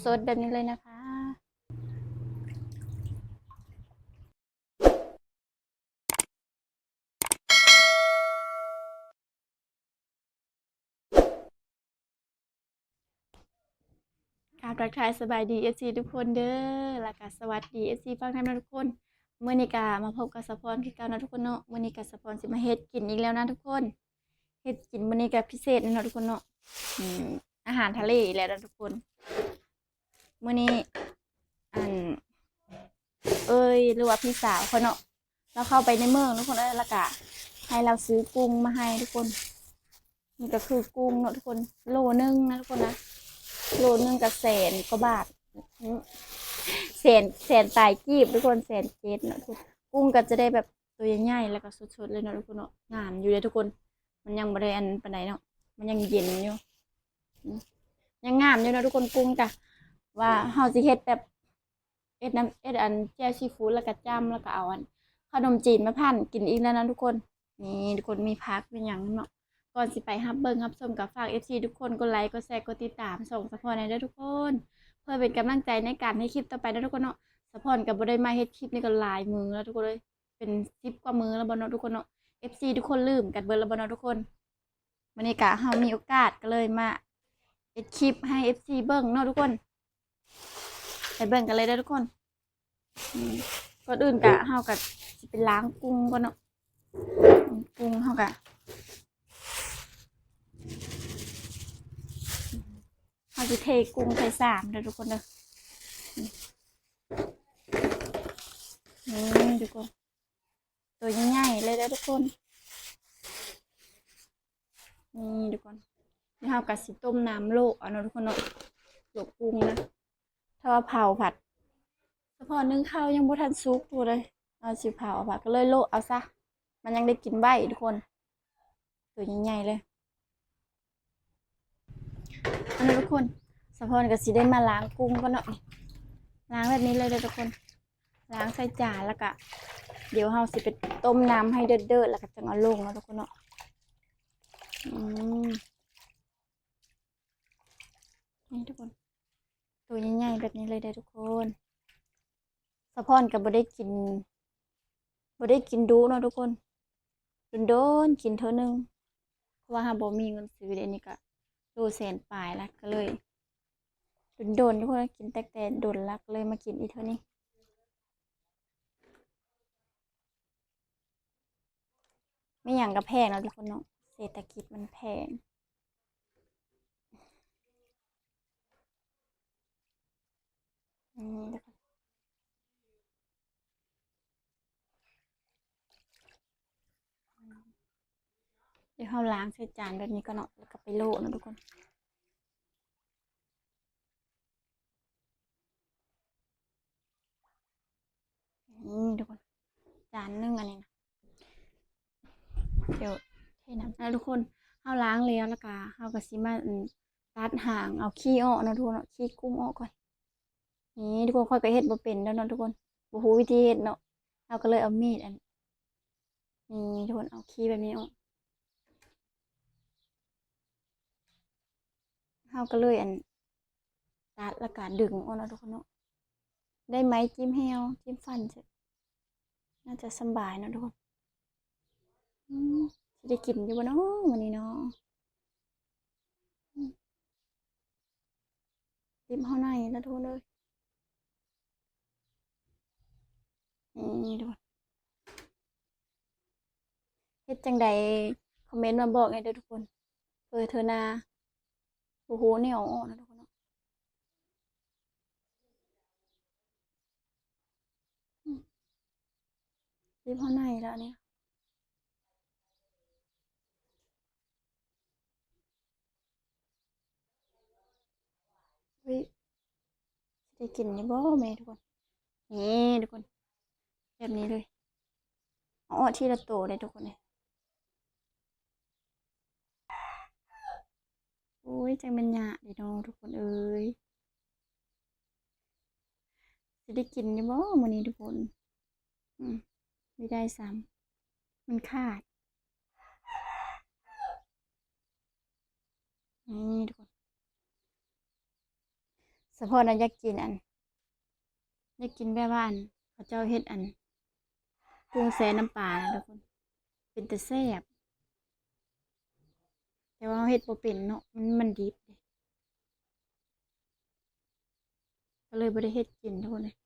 สดๆแบบนี้เลยนะคะค่ะทักทายสบายดีเอฟซีทุกคนเด้อแล้วก็สวัสดีเอฟซีฟังท่านทุกคนมื้อนี้ก็มาพบกับสะพรคือเก่านะทุกคนเนาะมื้อนี้ก็สะพรสิมาเฮ็ดกินอีกแล้วนะทุกคนเฮ็ดกินมื้อนี้ก็พิเศษเนาะทุกคนเนาะอืมอาหารทะเลอีกแล้วนะทุกคนมื้อนี้อันหรือว่าพี่สาวเขาเนาะเราเข้าไปในเมืองทุกคนแล้วก็ให้เราซื้อกุ้งมาให้ทุกคนนี่ก็คือกุ้งเนาะทุกคนโลนึงนะทุกคนนะโลนึงก็แสนกว่าบาท แสนตายกีบทุกคนแสนเจ็ดเนาะทุกคนกุ้งก็จะได้แบบตัวใหญ่ๆแล้วก็สดๆเลยเนาะทุกคนเนาะงามอยู่เลยทุกคนมันยังบ่ได้อันปานใดเนาะมันยังเย็นอยู่อืมยังงามอยู่เนาะทุกคนกุ้งจ้ะว่าเฮาสิเฮ็ดแบบเอ็ดอันแจ่วซีฟู้ดแล้วก็จ้ำแล้วก็เอาอันขนมจีนมาพันกินอีกแล้วนะทุกคนนี่ทุกคนมีพักเป็นหยังเนาะก่อนสิไปรับเบิ่งรับชมกับฝาก FC ทุกคนกดไลค์กดแชร์กดติดตามส่งซัพพอร์ตให้ด้วยทุกคน เพื่อเป็นกำลังใจในการให้คลิปต่อไปนะทุกคนเนาะสปอนกับบได้มาเฮ็ดคลิปนี่ก็หลายมือแล้วทุกคนเลยเป็น10กว่ามือแล้วบ่เนาะทุกคนเนาะ FC ทุกคนลืมกันเบิดแล้วบ่เนาะทุกคนวันนี้ก็เฮามีโอกาสก็เลยมาเฮ็ดคลิปให้ FC เบิ่งเนาะทุกคนไปเบิ่งกันเลยเด้อทุกคนอืมก่อนอื่นก็เฮาก็สิไปล้างกุ้งก่อนเนาะกุ้งเฮาก็สิเทกุ้งใส่สามเด้อทุกคนเด้อนี่ทุกคนตัวใหญ่ๆเลยเด้อทุกคนนี่ทุกคน นี่เฮากะสิต้มน้ำโลกเอาเนาะทุกคนเนาะโลกกุ้งนะถ้าว่าเผาผัดเฉพาะนึ่งข้าวยังบ่ทันสุกอยู่เลยเอาสิเผาผัดก็เลยโลกเอาซะมันยังได้กินใบทุกคนตัวใหญ่ๆเลยอันนี้ทุกคนสะพอนก็สิได้มาล้างกุ้งก็เนาะล้างแบบนี้เลยเด้อทุกคนล้างใส่จานแล้วก็เดี๋ยวเฮาสิไปต้มน้ำให้เดือดๆแล้วก็จังเอาลงเนาะทุกคนเนาะอืมนี่ทุกคนตัวใหญ่ๆแบบนี้เลยเด้อทุกคนสะพอนก็บ่ได้กินดูเนาะทุกคนโดนๆกินเท่านึงเพราะว่าหาบ่มีเงินซื้อเดี๋ยวนี้ก็โลแสนปลายแล้วก็เลยโดนๆทุกคนกินแต่โดนลักเลยมากินอีเท่านี้ไม่อย่างก็แพงเนาะทุกคนเนาะเศรษฐกิจมันแพงอืมเดี๋ยวเราล้างใส่จานแบบนี้ก็เนาะแล้วก็ไปโละเนาะทุกคนทุกคนจานนึงอันนี้นะเดี๋ยวเทน้ำแล้วทุกคนเราล้างแล้วก็เราก็สิมาตัดหางเอาขี้ออกเนาะทุกคนเนาะขี้กุ้งออกก่อนนี่ทุกคนค่อยก็เฮ็ดบ่เป็นแล้วเนาะทุกคนบ่ฮู้วิธีเฮ็ดเนาะเราก็เลยเอามีดอันนี่ทุกคนเอาขี้แบบนี้ออกเราก็เลยตัดแล้วก็ดึงออกเนาะทุกคนเนาะได้ไหมจิ้มแฮวจิ้มฟันน่าจะสบายเนาะทุกคนสิได้กินอยู่บ่เนาะวันนี้เนาะจิ้มเฮาในแล้วทุกคนเอ้ยนี่ทุกคนเฮ็ดจังใดคอมเมนต์มาบอกให้เด้อทุกคนเธอนาบ่ฮู้แนวออกนะทุกคนเนาะจิ้มเฮาในแล้วอันนี้เฮ้ยสิได้กินอยู่บ่แม่ทุกคนนี่ทุกคนแบบนี้เลยเอาออกทีละโตเลยทุกคนเลยโอ้ยจังเป็นหยาเด้เนาะทุกคนเอ้ยสิได้กินอยู่บ่มื้อนี้ทุกคนอืมไม่ได้ซ้ำมันขาดนี่ทุกคน สะพอนะอยากกินอยากกินแบบว่าเขาเจ้าเฮ็ดกุ้งแซ่น้ำปลานะทุกคนเป็นแต่แซ่บแต่ว่าเราเฮ็ดบ่เป็นเนาะมันดิบเด้ก็เลยบ่ได้เฮ็ดกินทุกคนเลย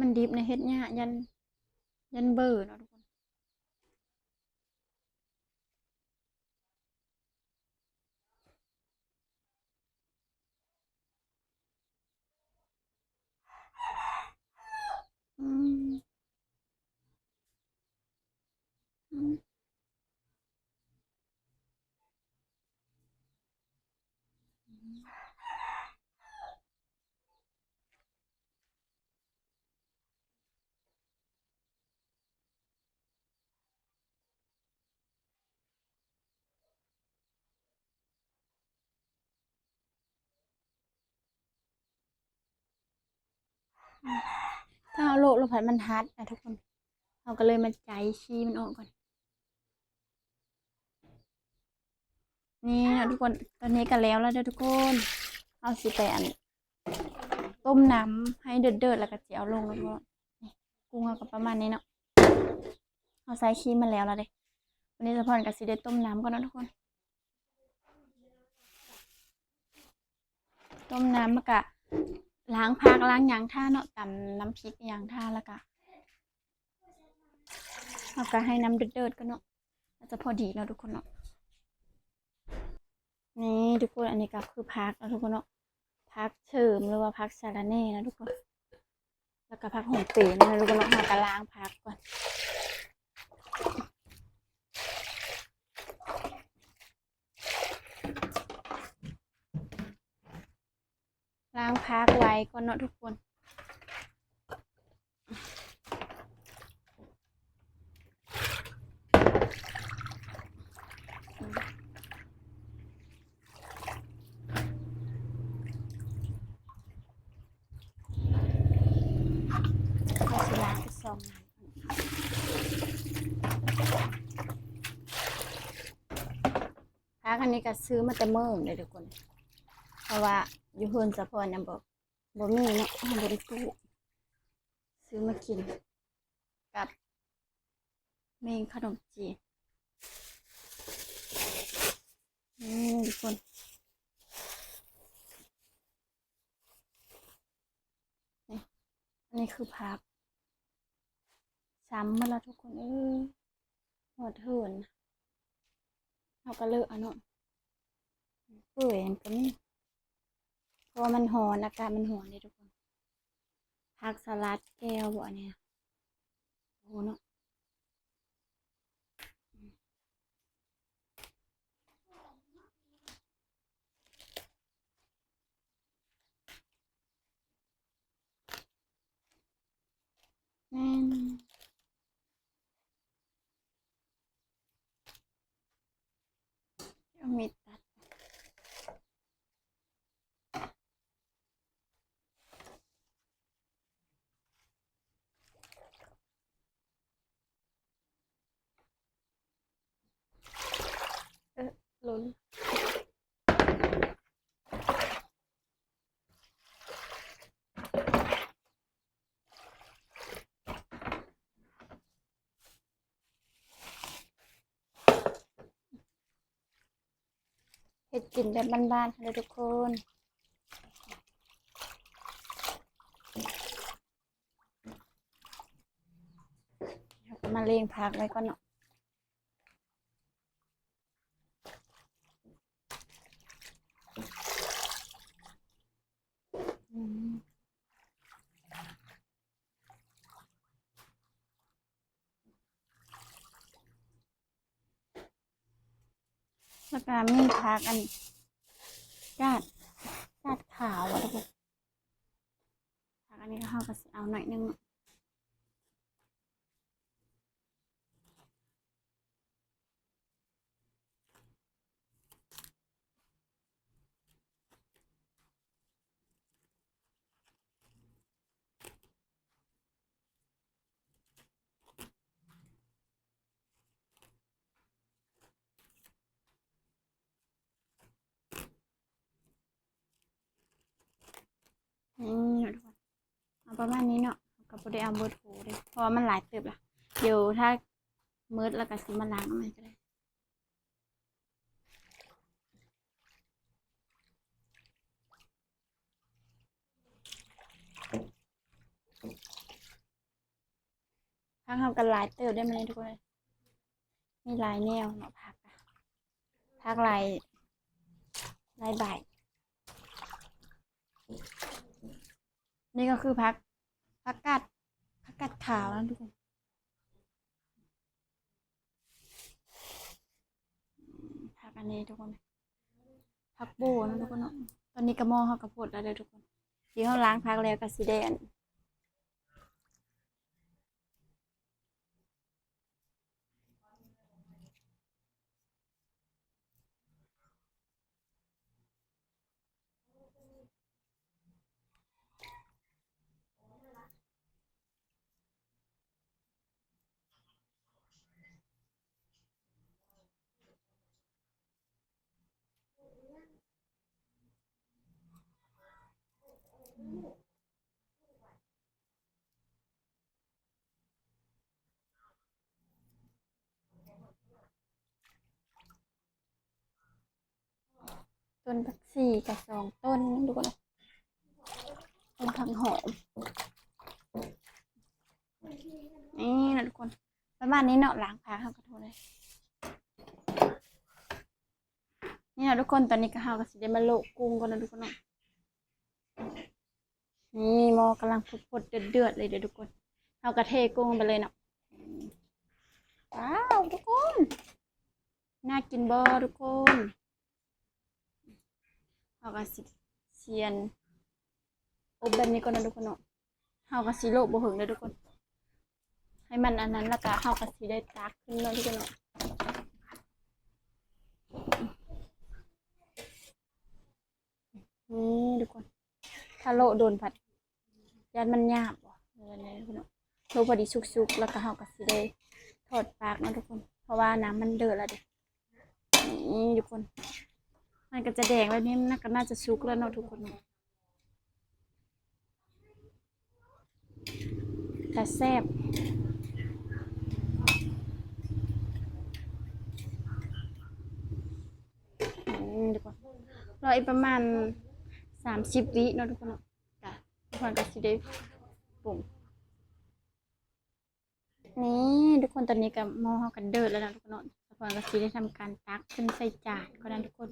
มันดิบในะเฮ็ดยากยันเบื่อเนาะทุกคนอืมอืมถ้าเอาโลกเราผัดมันฮัดนะทุกคนเราก็เลยมาใจชี้มันออกก่อนนี่นะทุกคนตอนนี้ก็แล้วเด้อทุกคนเอาสิไปต้มน้ำให้เดือดๆแล้วก็สิเอาลงแล้วก็นี่กุ้งเราก็ประมาณนี้เนาะเอาใส่ครีมมาแล้วเด้วันนี้สะพอนก็สิได้ต้มน้ำก่อนเนาะทุกคนต้มน้ำแล้วก็ล้างผักล้างหยังท่าเนาะตำน้ำพริกหยังท่าแล้วก็เราก็ให้น้ำเดือดๆก็เนาะน่าจะพอดีแล้วทุกคนเนาะนี่ทุกคนอันนี้ก็คือผักแล้วทุกคนเนาะผักเฉิมหรือว่าผักสะระแหน่นะทุกคนแล้วก็ผักหอมเป๋นะทุกคนเนาะเราก็ล้างผักก่อนล้างผักไว้ก่อนเนาะทุกคนเราสิล้างไปซองน้ำผักอันนี้ก็ซื้อมาแต่เมื่อเลยทุกคนเพราะว่าอยู่เฮือนสะพอนยังบ่มีเนาะบ่ได้ปลูกซื้อมากินกับเมงขนมจีนทุกคนนี่อันนี้คือผักซ้ำมาแล้วทุกคนหมดเหินเราก็เลิกเอาเนาะเปื่อยมันก็มีเพราะว่ามันร้อนอากาศมันร้อนเลยทุกคนผักสลัดแก้วบ่อันเนี้ยโอ้โหเนาะแม่นเอามีดตัดล้นเฮ็ดกินแบบบ้านๆเลยทุกคนเราก็มาเลี้ยงผักไว้ก่อนเนาะอืมแล้วก็มีผักกาดขาวอะทุกคนผักอันนี้ก็เราก็สิเอาหน่อยนึง น ประมาณนี้เนาะก็บ่ได้เอาเบิดโถเลยเพราะว่ามันหลายเติบละเดี๋ยวถ้ามืดแล้วก็สิมาล้างเอาใหม่ก็ได้ผักเฮาก็หลายเติบได้มาเลยทุกคนมีหลายแนวเนาะผักหลายใบนี่ก็คือผักกาดขาวนะทุกคนผักอันนี้ทุกคนผักโบนะทุกคนเนาะตอนนี้กระหม้อเฮาก็พดแล้วเด้อทุกคนที่เฮาล้างผักแล้วก็สิได้อันต้นผักชีกับ2ต้นทุกคนต้นผักหอมนี่นะทุกคนประมาณนี้เนาะล้างผักเฮาก็โทษเลยนี่นะทุกคนตอนนี้ก็เฮาก็สิได้มาโละกุ้งก่อนนะทุกคนเนาะนี่หม้อกำลังพดๆเดือดๆเลยเด้อทุกคนเฮาก็เทกุ้งไปเลยเนาะว้าวทุกคนน่ากินบ่ทุกคนเฮาก็สิเซียนอบแบบนี้ก่อนนะทุกคนเนาะเฮาก็สิโละบ่หึงเด้อทุกคนให้มันอันนั้นแล้วก็เฮาก็สิได้ตักขึ้นเนาะทุกคนเนาะนี่ทุกคนถ้าโละโดนผัดยันมันหยาบบ่นี่ทุกคนเนาะโละพอดีสุกๆแล้วก็เฮาก็สิได้ทอดปากเนาะทุกคนเพราะว่าน้ำมันเดือดแล้วเด้นี่ทุกคนมันก็จะแดงแบบนี้มันก็น่าจะสุกแล้วเนาะทุกคนแต่แซ่บทุกคนรออีกประมาณ30 วิเนาะทุกคนเนาะจ้ะทุกคนก็สิได้ปรุงนี่ทุกคนตอนนี้ก็หม้อเฮากันเดือดแล้วนะทุกคนเนาะทุกคนก็สิได้ทำการตักขึ้นใส่จานก็ได้ทุกคน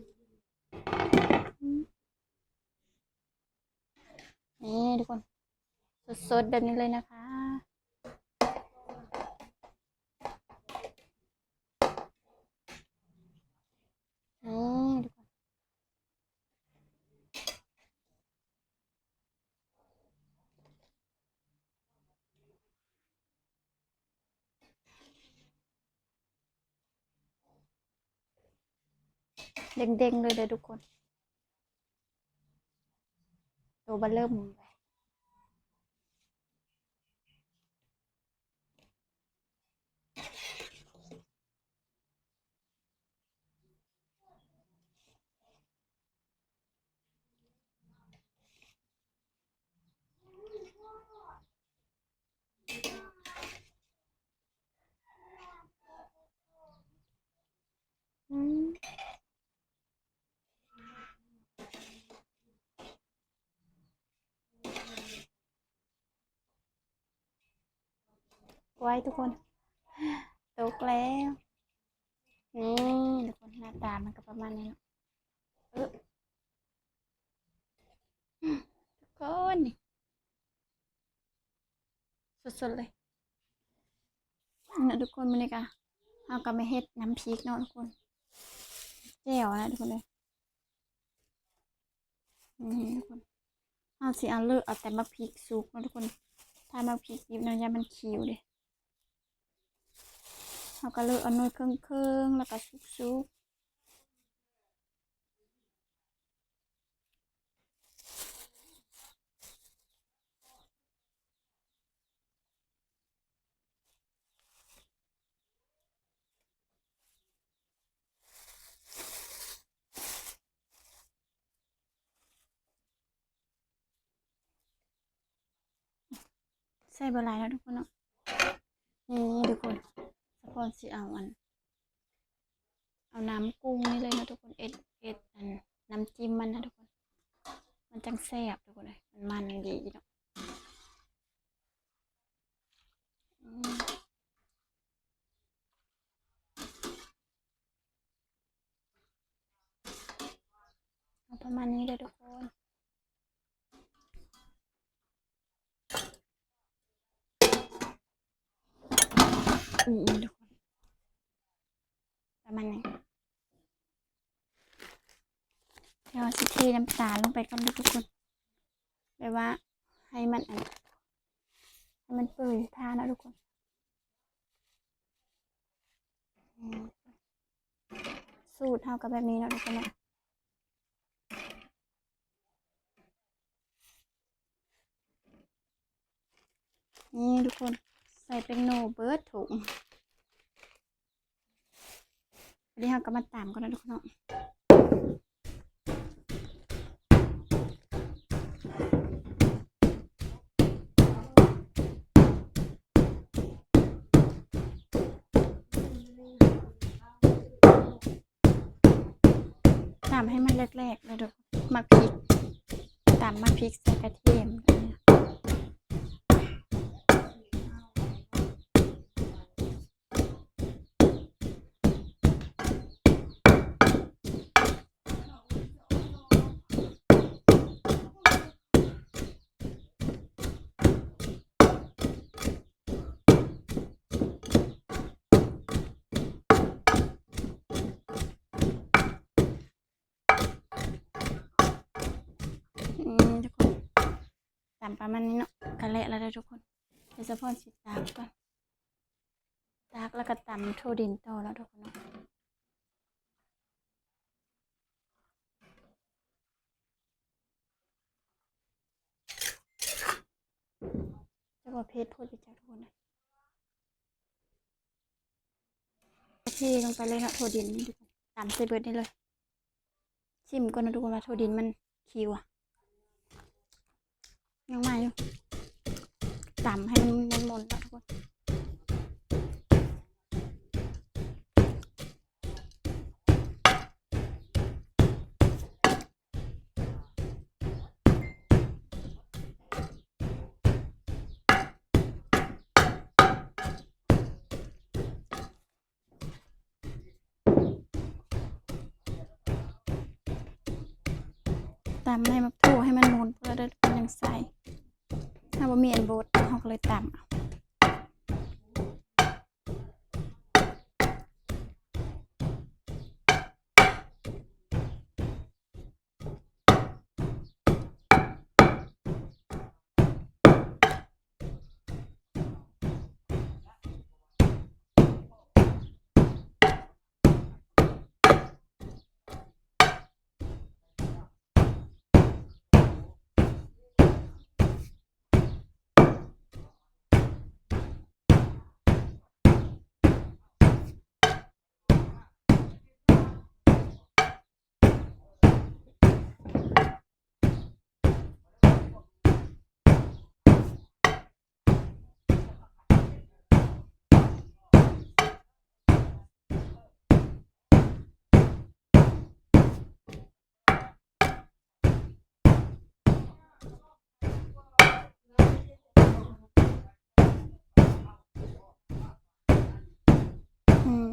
นี่ทุกคนสดๆแบบนี้เลยนะคะนี่ทุกคนเด้งๆเลยเด้อทุกคนตัวเบ้อเริ่มเลยอืมไว้ทุกคนตกแล้วนี่ทุกคนหน้าตามันก็ประมาณนี้เนาะเออทุกคนนี่สดๆเลยนะทุกคนมื้อนี้ก็เฮาก็มาเฮ็ดน้ำพริกเนาะทุกคนแจ่วนะทุกคนเลยนี่ทุกคนเฮาสิเอาเลือกเอาแต่มะพริกสุกเนาะทุกคนถ้ามะพริกดิบเนาะอย่ามันเขียวเด้เฮาก็เลือกเอาหน่วยครึ่งๆแล้วก็สุก ใส่บะหลายแล้วทุกคนเนาะนี่ทุกคนสะพอนสิเอาน้ำกุ้งนี่เลยนะทุกคนเอ็ดอันน้ำจิ้มมันนะทุกคนมันจังแซ่บทุกคนเลยมันดีเนาะเอาประมาณนี้เลยทุกคนทุกคนประมาณนี้เดี๋ยวสิเทน้ำตาลลงไปก่อนนะทุกคนแบบว่าให้มันเปื่อยท่านะทุกคนสูตรเท่ากับแบบนี้เนาะทุกคนเนาะนี่ทุกคนใส่เป็นโนเบิร์ดถุงวันนี้เราก็มาตามกันนะทุกคนเนาะตามให้มันแรกๆเลยทุกมาพริกตามมาพริกใส่กระเทียมทุกคนตามประมาณนี้เนาะกระเละแล้วทุกคนเดี๋ยวจะพ่นสีตากก่อนตากแล้วก็ตำโทดินต่อแล้วทุกคนเนาะจะบอกเพชรพูดไปจากทุกคนเลยเทลงไปเลยเนาะโทดินนี่ทุกคนตำใส่เบิร์ดได้เลยชิมก่อนนะทุกคนว่าโทดินมันคิวอะยังไม่อยู่ตำให้มันมนๆแล้วทุกคนตำให้มันถูให้มันมนเพื่อได้ยังใส่ถ้าว่ามีอันโบดเขาก็เลยตำ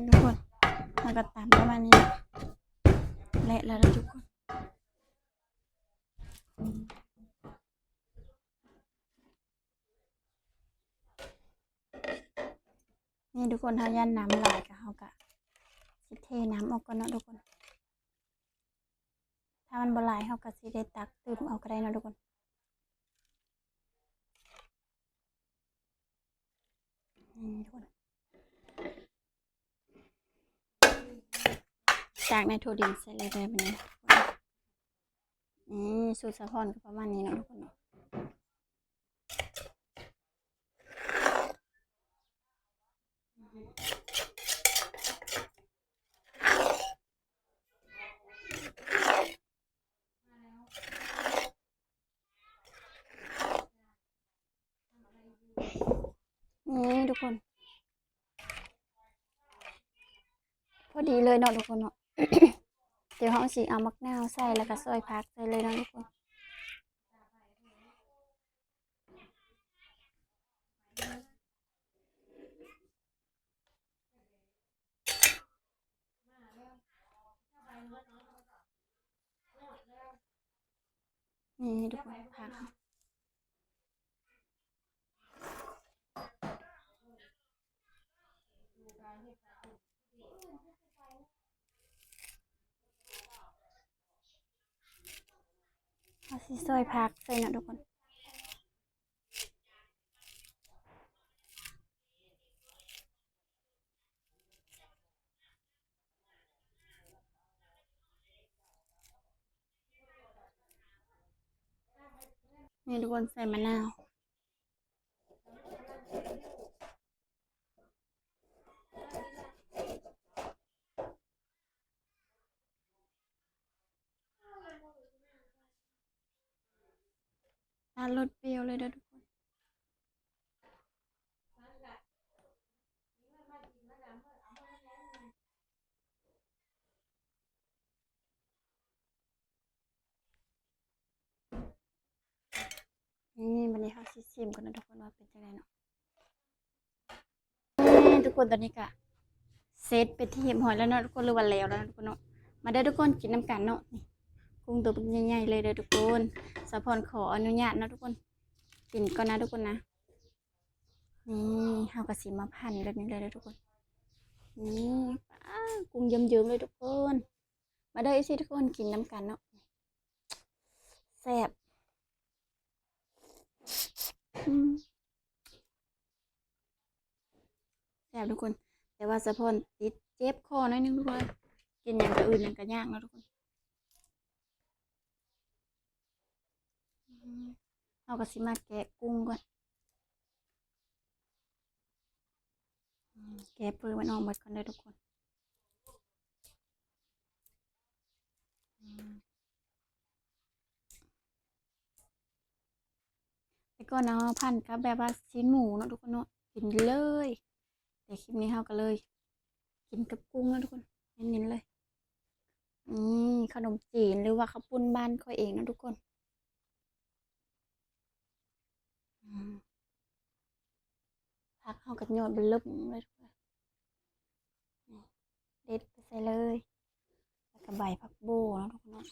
ทุกคนแล้วก็ตำประมาณนี้เละแล้วทุกคนนี่ทุกคนถ้ายันน้ำลายกับเขากะสิเทน้ำออกก่อนเนาะทุกคนถ้ามันบลายเขากะสิได้ตักตื่มเอาก็ได้เนาะทุกคนทุกคนจากในโทดินใส่เลยแบบนี้สูตรสะพอนก็ประมาณนี้เนาะทุกคนเนาะ ดีเลยเนาะทุกคนเนาะ เดี๋ยวเราสิเอามะนาวใส่แล้วก็ซอยผักใส่เลยเนาะทุกคนนี่ทุกคนผักเอาสิซอยผักใส่เนาะทุกคนนี่ทุกคนใส่มะนาวรสเปรี้ยวเลยเด้อทุกคนนี่วันนี้เขาสิชิมกันนะทุกคนว่าเป็นจังไดเนาะนี่ทุกคนตอนนี้ก็เซตเป็นที่เรียบร้อยแล้วเนาะทุกคนหรือว่าแล้วนะทุกคนเนาะมาได้อทุกคนกินน้ำกันเนาะนี่กุ้งตัวเป็นใหญ่ๆเลยเด้อทุกคนสะพอนขออนุญาตนะทุกคนกินก่อนนะทุกคนนะนี่เฮาก็สิมาพันแบบนี้เลยเด้อทุกคนนี่ป้ากุ้งเยิ้มๆเลยทุกคนมาได้อสิทุกคนกินน้ำกันเนาะแซ่บแซ่บทุกคนแต่ว่าสะพอนติดเจ็บคอหน่อยนึงทุกคนกินอย่างอื่นอย่างก็ยากนะทุกคนเอาก็สิมาแกะกุ้งก่อนแกะเปลือกมันออกหมดก่อนเลยทุกคนแต่ก่อนเอาพันกับแบบว่าชิ้นหมูเนาะทุกคนเนาะกินเลยแต่คลิปนี้เฮาก็เลยกินกับกุ้งนะทุกคนเน้นๆเลยขนมจีนหรือว่าข้าวปุ้นบ้านค่อยเองนะทุกคนผักเฮากับยอดเบิ่มเลยทุกคนเด็ดไปใส่เลยแล้วก็ใบผักโบนะทุกคนเนาะ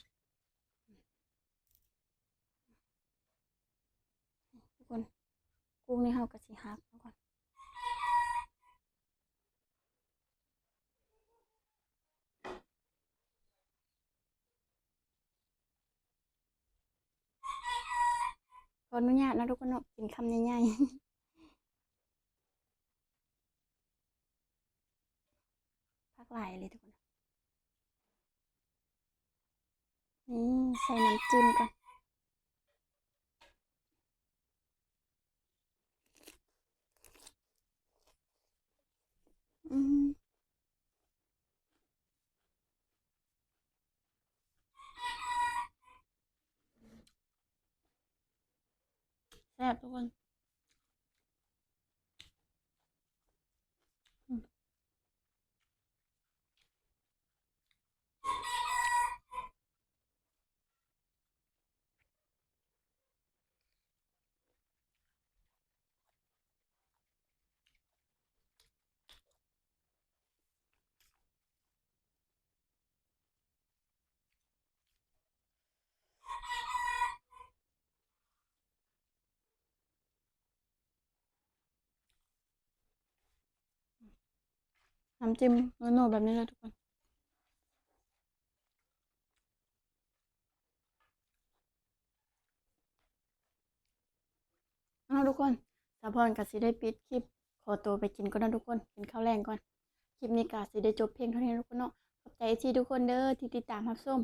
ทุกคนกุ้งนี่เฮาก็สิหักทุกคนขออนุญาตนะทุกคนเนาะกินคำใหญ่ๆผักหลายเลยทุกคนใส่น้ำจิ้มก่อนอืมแซ่บทุกคนน้ำจิ้มโน่ๆแบบนี้เลยทุกคนเอาทุกคนสะพอนก็สิได้ปิดคลิปขอตัวไปกินก่อนนะทุกคนกินข้าวแรงก่อนคลิปนี้ก็สิได้จบเพียงเท่านี้นะทุกคนเนาะขอบใจที่ทุกคนเด้อที่ติดตามรับชม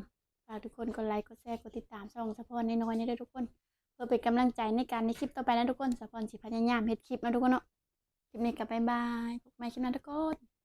ฝากทุกคนกดไลค์กดแชร์กดติดตามช่องสะพอนน้อยๆนี่ด้วยทุกคนเพื่อเป็นกำลังใจในการในคลิปต่อไปนะทุกคนสะพอนสิพยายามเฮ็ดคลิปนะทุกคนเนาะคลิปนี้ก็บ๊ายบายพบกันใหม่คลิปหน้าทุกคน